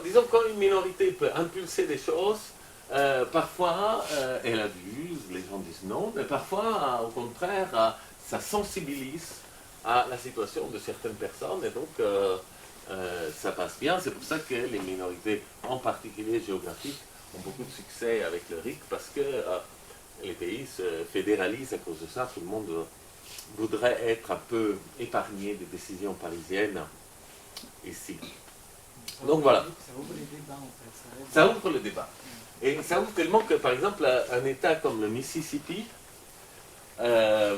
disons, quand une minorité peut impulser des choses, parfois elle abuse, les gens disent non, mais parfois, au contraire, ça sensibilise à la situation de certaines personnes, et donc ça passe bien. C'est pour ça que les minorités, en particulier géographiques, ont beaucoup de succès avec le RIC, parce que les pays se fédéralisent à cause de ça. Tout le monde voudrait être un peu épargné des décisions parisiennes ici. Donc voilà. Ça ouvre les débats en fait. Ça ouvre le débat. Et ça ouvre tellement que, par exemple, un État comme le Mississippi, c'est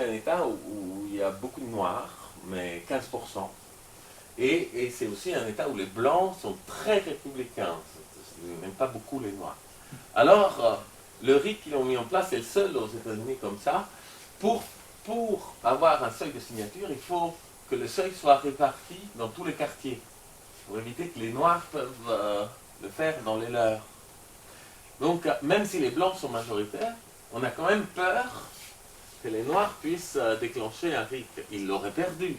un État où il y a beaucoup de Noirs, mais 15%. Et c'est aussi un État où les Blancs sont très républicains. Ils n'aiment pas beaucoup les Noirs. Alors, le RIC qu'ils ont mis en place est le seul aux États-Unis comme ça. Pour avoir un seuil de signature, il faut que le seuil soit réparti dans tous les quartiers, pour éviter que les Noirs peuvent le faire dans les leurs. Donc, même si les Blancs sont majoritaires, on a quand même peur que les Noirs puissent déclencher un RIC. Ils l'auraient perdu.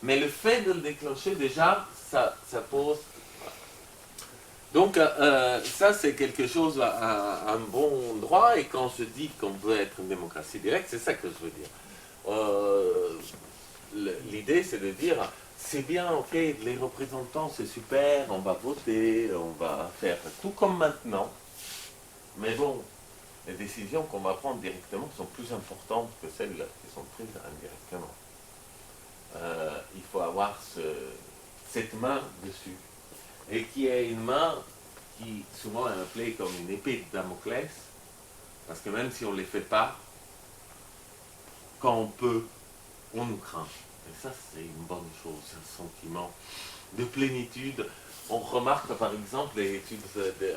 Mais le fait de le déclencher, déjà, ça pose... Donc, ça, c'est quelque chose à un bon droit. Et quand je dis qu'on veut être une démocratie directe, c'est ça que je veux dire. L'idée, c'est de dire, c'est bien, ok, les représentants, c'est super, on va voter, on va faire tout comme maintenant. Mais bon, les décisions qu'on va prendre directement sont plus importantes que celles qui sont prises indirectement. Il faut avoir cette main dessus. Et qui est une main qui souvent est appelée comme une épée de Damoclès, parce que même si on ne les fait pas, quand on peut, on nous craint. Et ça, c'est une bonne chose, c'est un sentiment de plénitude. On remarque par exemple les études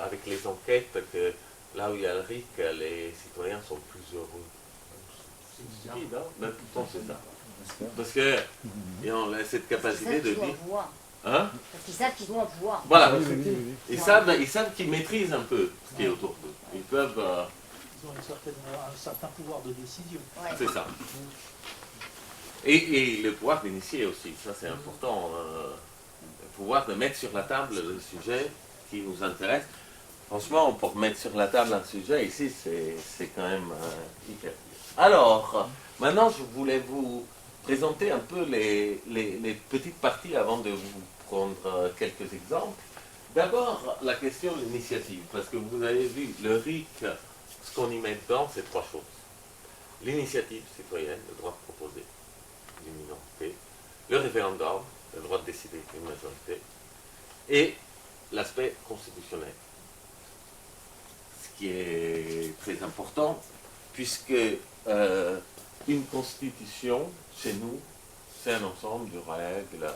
avec les enquêtes que là où il y a le RIC, les citoyens sont plus heureux. C'est stupide, hein? Mais pourtant c'est ça. Parce qu'ils ont cette capacité de dire... Hein? Parce qu'ils savent qu'ils ont un pouvoir. Voilà. Ils savent qu'ils maîtrisent un peu ce qui est autour d'eux. Ils peuvent... Ils ont un certain pouvoir de décision. Ouais. C'est ça. Et le pouvoir d'initier aussi, ça c'est important. Le pouvoir de mettre sur la table le sujet qui nous intéresse. Franchement, pour mettre sur la table un sujet ici, c'est quand même hyper. Alors, maintenant je voulais vous présenter un peu les petites parties avant de vous prendre quelques exemples. D'abord, la question de l'initiative, parce que vous avez vu, le RIC, ce qu'on y met dedans, c'est trois choses. L'initiative citoyenne, le droit de proposer d'une minorité, le référendum, le droit de décider d'une majorité, et l'aspect constitutionnel. Ce qui est très important, puisque une constitution, chez nous, c'est un ensemble de règles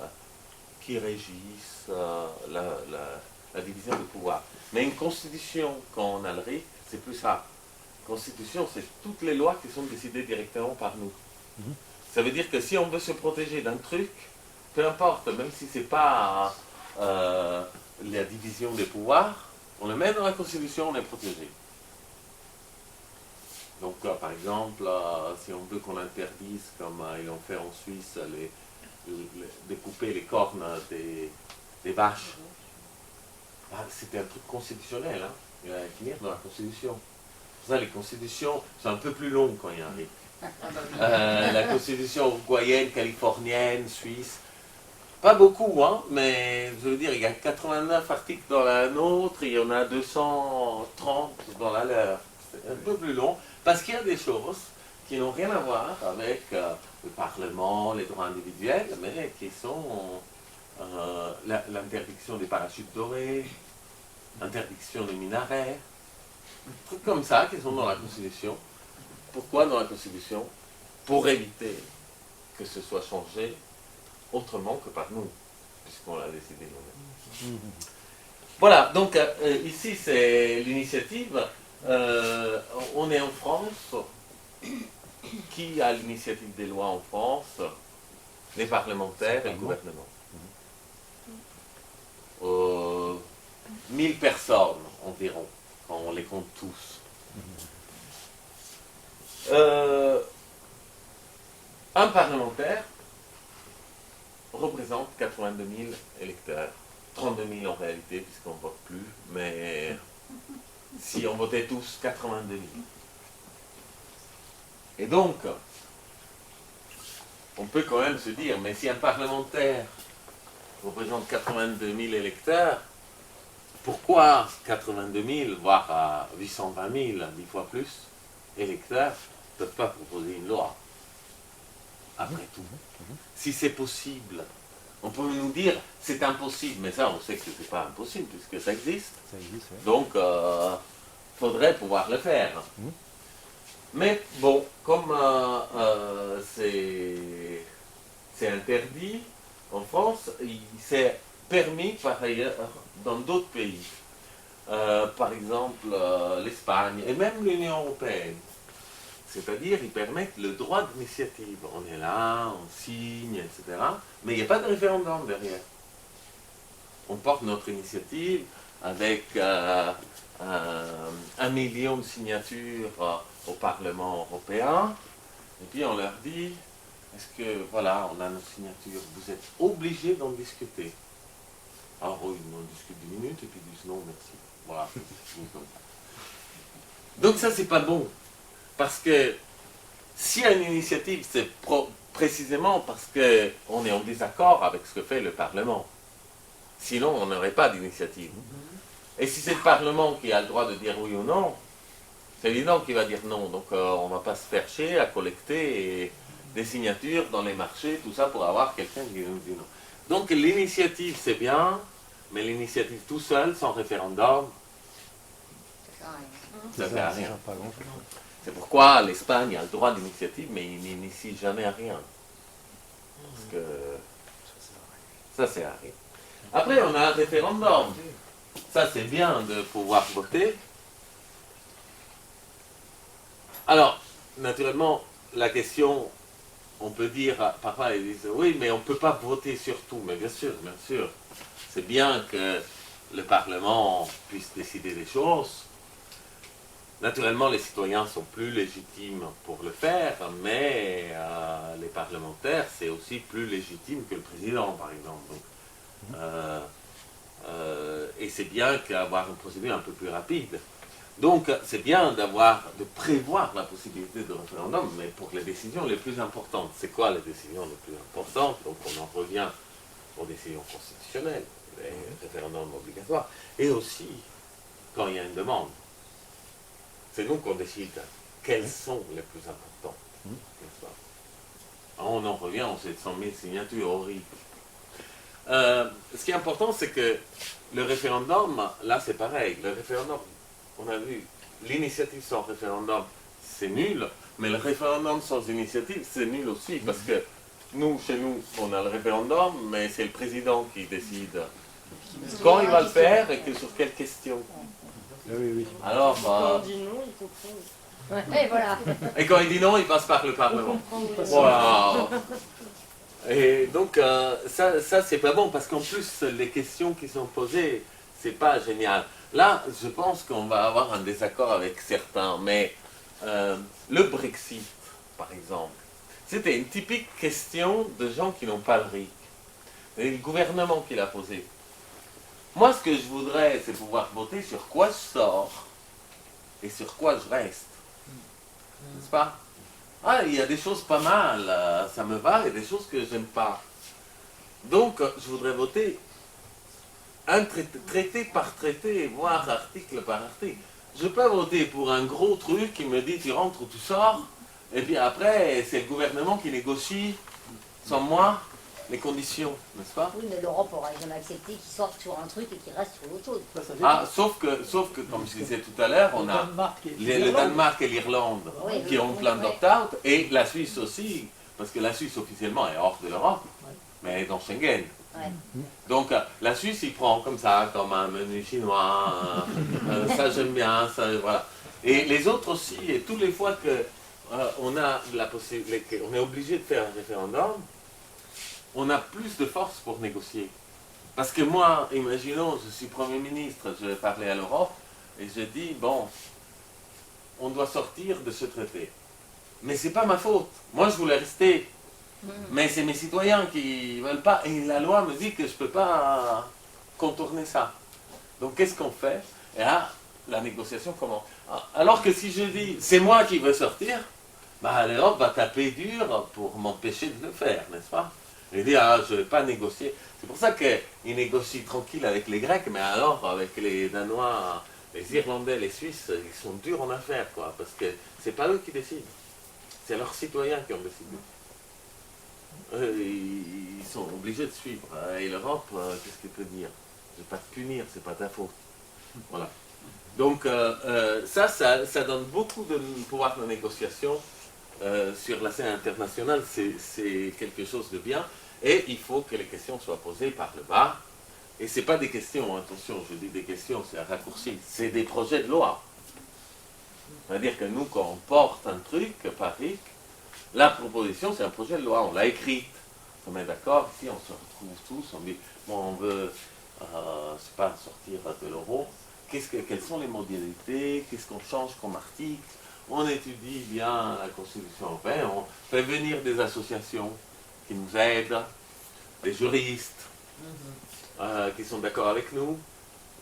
qui régissent la division du pouvoir. Mais une constitution, quand on a le RIC, c'est plus ça. Constitution, c'est toutes les lois qui sont décidées directement par nous. Ça veut dire que si on veut se protéger d'un truc, peu importe, même si ce n'est pas la division des pouvoirs, on le met dans la Constitution, on est protégé. Donc, par exemple, si on veut qu'on interdise, comme ils l'ont fait en Suisse, de couper les cornes des vaches, c'était un truc constitutionnel, hein. Il va finir dans la Constitution. Pour ça, les constitutions sont un peu plus longues quand il y a un RIC. La Constitution uruguayenne, californienne, suisse, pas beaucoup, hein, mais je veux dire, il y a 89 articles dans la nôtre, il y en a 230 dans la leur. C'est un peu plus long, parce qu'il y a des choses qui n'ont rien à voir avec le Parlement, les droits individuels, mais qui sont l'interdiction des parachutes dorés, l'interdiction des minarets, des trucs comme ça qui sont dans la Constitution. Pourquoi dans la Constitution? Pour éviter que ce soit changé autrement que par nous, puisqu'on l'a décidé nous-mêmes. Voilà, donc ici c'est l'initiative. On est en France. Qui a l'initiative des lois en France? Les parlementaires et le gouvernement. 1000 personnes environ, quand on les compte tous. Un parlementaire représente 82 000 électeurs. 82 000 en réalité, puisqu'on ne vote plus, mais si on votait tous 82 000. Et donc, on peut quand même se dire, mais si un parlementaire représente 82 000 électeurs, pourquoi 82 000, voire à 820 000, 10 fois plus, électeurs ne peuvent pas proposer une loi? Après tout, si c'est possible, on peut nous dire c'est impossible, mais ça on sait que c'est pas impossible puisque ça existe. Ça existe, oui. Donc faudrait pouvoir le faire. Mais bon, comme c'est interdit en France, il s'est permis par ailleurs dans d'autres pays. Par exemple l'Espagne et même l'Union européenne. C'est-à-dire, ils permettent le droit d'initiative. On est là, on signe, etc. Mais il n'y a pas de référendum derrière. On porte notre initiative avec 1 million de signatures au Parlement européen. Et puis on leur dit, est-ce que, voilà, on a nos signatures, vous êtes obligés d'en discuter. Alors, oui, on discute 10 minutes et puis ils disent non, merci. Voilà. Donc ça, c'est pas bon. Parce que s'il y a une initiative, c'est précisément parce qu'on est en désaccord avec ce que fait le Parlement. Sinon, on n'aurait pas d'initiative. Et si c'est le Parlement qui a le droit de dire oui ou non, c'est évident qu'il va dire non. Donc on ne va pas se faire chier à collecter des signatures dans les marchés, tout ça pour avoir quelqu'un qui nous dit non. Donc l'initiative, c'est bien, mais l'initiative tout seul, sans référendum, ça ne sert à rien. Pas grand-chose. C'est pourquoi l'Espagne a le droit d'initiative, mais il n'initie jamais à rien. Parce que ça sert à rien. Après, on a un référendum. Ça, c'est bien de pouvoir voter. Alors, naturellement, la question, on peut dire, parfois ils disent, oui, mais on ne peut pas voter sur tout. Mais bien sûr, c'est bien que le Parlement puisse décider des choses. Naturellement, les citoyens sont plus légitimes pour le faire, mais les parlementaires, c'est aussi plus légitime que le président, par exemple. Donc, et c'est bien qu'avoir une procédure un peu plus rapide. Donc, c'est bien de prévoir la possibilité de référendum, mais pour les décisions les plus importantes. C'est quoi les décisions les plus importantes? Donc, on en revient aux décisions constitutionnelles, les référendums obligatoires, et aussi quand il y a une demande. C'est nous qu'on décide quels sont les plus importants. N'est-ce pas? On en revient aux 700 000 signatures, horribles. Ce qui est important, c'est que le référendum, là c'est pareil. Le référendum, on a vu, l'initiative sans référendum, c'est nul, mais le référendum sans initiative, c'est nul aussi, parce que nous, chez nous, on a le référendum, mais c'est le président qui décide quand il va le faire et sur quelle question. Oui. Alors, Quand on dit non, il comprend. Et voilà. et quand il dit non, il passe par le Parlement. Voilà. Et donc, ça c'est pas bon, parce qu'en plus, les questions qui sont posées, c'est pas génial. Là, je pense qu'on va avoir un désaccord avec certains, mais le Brexit, par exemple, c'était une typique question de gens qui n'ont pas le RIC. C'est le gouvernement qui l'a posé. Moi, ce que je voudrais, c'est pouvoir voter sur quoi je sors et sur quoi je reste. N'est-ce pas? Ah, il y a des choses pas mal, ça me va, et des choses que j'aime pas. Donc, je voudrais voter un traité par traité, voire article par article. Je peux voter pour un gros truc qui me dit tu rentres ou tu sors, et puis après, c'est le gouvernement qui négocie, sans moi, les conditions, n'est-ce pas? Oui, mais l'Europe n'aurait jamais accepté qu'ils sortent sur un truc et qu'ils restent sur autre chose. Ça dépend. Ah, sauf que, comme je disais tout à l'heure, on a le Danemark et l'Irlande Oui, qui ont plein d'opt-out, et la Suisse aussi, parce que la Suisse officiellement est hors de l'Europe, mais elle est dans Schengen. Ouais. Donc la Suisse, il prend comme ça, comme un menu chinois, ça j'aime bien, ça, voilà. Et les autres aussi, et toutes les fois que on a la possibilité, on est obligé de faire un référendum, on a plus de force pour négocier. Parce que moi, imaginons, je suis Premier ministre, je vais parler à l'Europe, et je dis, bon, on doit sortir de ce traité. Mais c'est pas ma faute. Moi, je voulais rester. Mais c'est mes citoyens qui ne veulent pas. Et la loi me dit que je ne peux pas contourner ça. Donc qu'est-ce qu'on fait? Et là, la négociation commence. Alors que si je dis, c'est moi qui veux sortir, bah, l'Europe va taper dur pour m'empêcher de le faire, n'est-ce pas? Il dit, ah, je ne vais pas négocier. C'est pour ça qu'il négocie tranquille avec les Grecs, mais alors avec les Danois, les Irlandais, les Suisses, ils sont durs en affaires, quoi, parce que c'est pas eux qui décident. C'est leurs citoyens qui ont décidé. Ils sont obligés de suivre. Et l'Europe, qu'est-ce qu'elle peut dire? Je ne vais pas te punir, c'est pas ta faute. Voilà. Donc ça donne beaucoup de pouvoir de négociation sur la scène internationale. C'est quelque chose de bien. Et il faut que les questions soient posées par le bas. Et ce n'est pas des questions, attention, je dis des questions, c'est un raccourci. C'est des projets de loi. C'est-à-dire que nous, quand on porte un truc, Paris, la proposition, c'est un projet de loi. On l'a écrite. On est d'accord, ici, on se retrouve tous, on dit, bon, on veut, c'est pas sortir de l'euro. Quelles sont les modalités? Qu'est-ce qu'on change comme article? On étudie bien la Constitution européenne, on fait venir des associations qui nous aident, des juristes qui sont d'accord avec nous.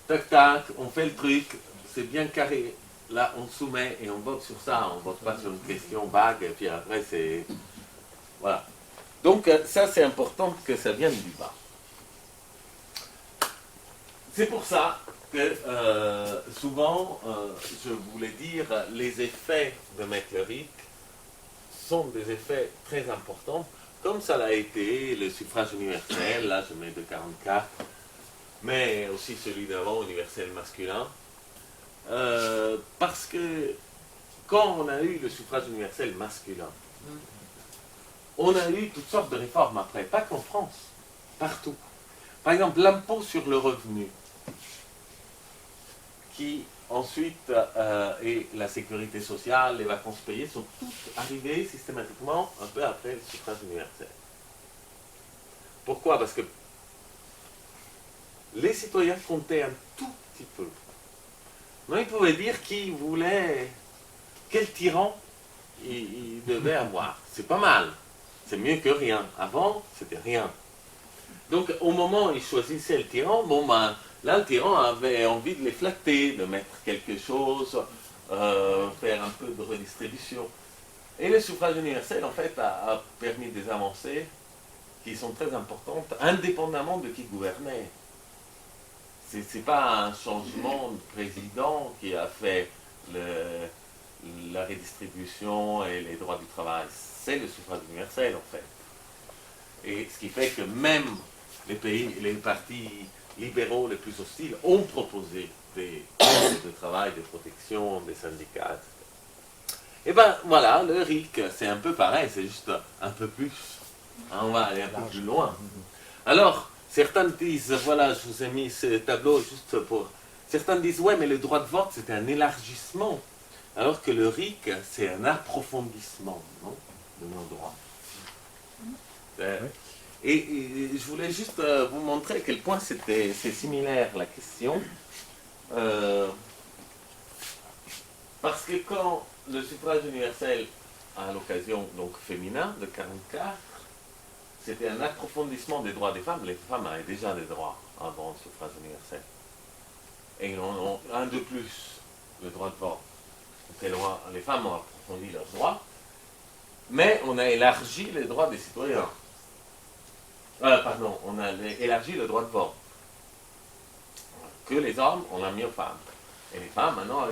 Tac, tac, on fait le truc, c'est bien carré. Là, on soumet et on vote sur ça, on ne vote pas sur une question vague, et puis après, c'est... Voilà. Donc, ça, c'est important que ça vienne du bas. C'est pour ça que souvent, je voulais dire, les effets de mettre le RIC sont des effets très importants, comme ça l'a été le suffrage universel, là je mets de 44, mais aussi celui d'avant, universel masculin, parce que quand on a eu le suffrage universel masculin, on a eu toutes sortes de réformes après, pas qu'en France, partout. Par exemple, l'impôt sur le revenu, qui ensuite, et la sécurité sociale, les vacances payées, sont toutes arrivées systématiquement un peu après le suffrage universel. Pourquoi? Parce que les citoyens comptaient un tout petit peu. Non, ils pouvaient dire qui voulait, quel tyran il devait avoir. C'est pas mal. C'est mieux que rien. Avant, c'était rien. Donc, au moment où ils choisissaient le tyran, bon ben, là, le tyran avait envie de les flatter, de mettre quelque chose, faire un peu de redistribution. Et le suffrage universel, en fait, a permis des avancées qui sont très importantes, indépendamment de qui gouvernait. C'est pas un changement de président qui a fait la redistribution et les droits du travail. C'est le suffrage universel, en fait. Et ce qui fait que même les partis libéraux les plus hostiles ont proposé des droits de travail, des protections, des syndicats, etc. Et ben voilà, le RIC, c'est un peu pareil, c'est juste un peu plus. On va aller un peu plus loin. Alors, certains disent, voilà, je vous ai mis ce tableau juste pour... Certains disent, ouais, mais le droit de vote, c'est un élargissement, alors que le RIC, c'est un approfondissement, non, de nos droits. Et je voulais juste vous montrer à quel point c'est similaire la question. Parce que quand le suffrage universel, à l'occasion donc féminin de 44, c'était un approfondissement des droits des femmes. Les femmes avaient déjà des droits avant le suffrage universel. Et ils en ont un de plus, le droit de vote. Donc les femmes ont approfondi leurs droits, mais on a élargi les droits des citoyens. Pardon, on a élargi le droit de vote. Que les hommes, on l'a mis aux femmes. Et les femmes, maintenant,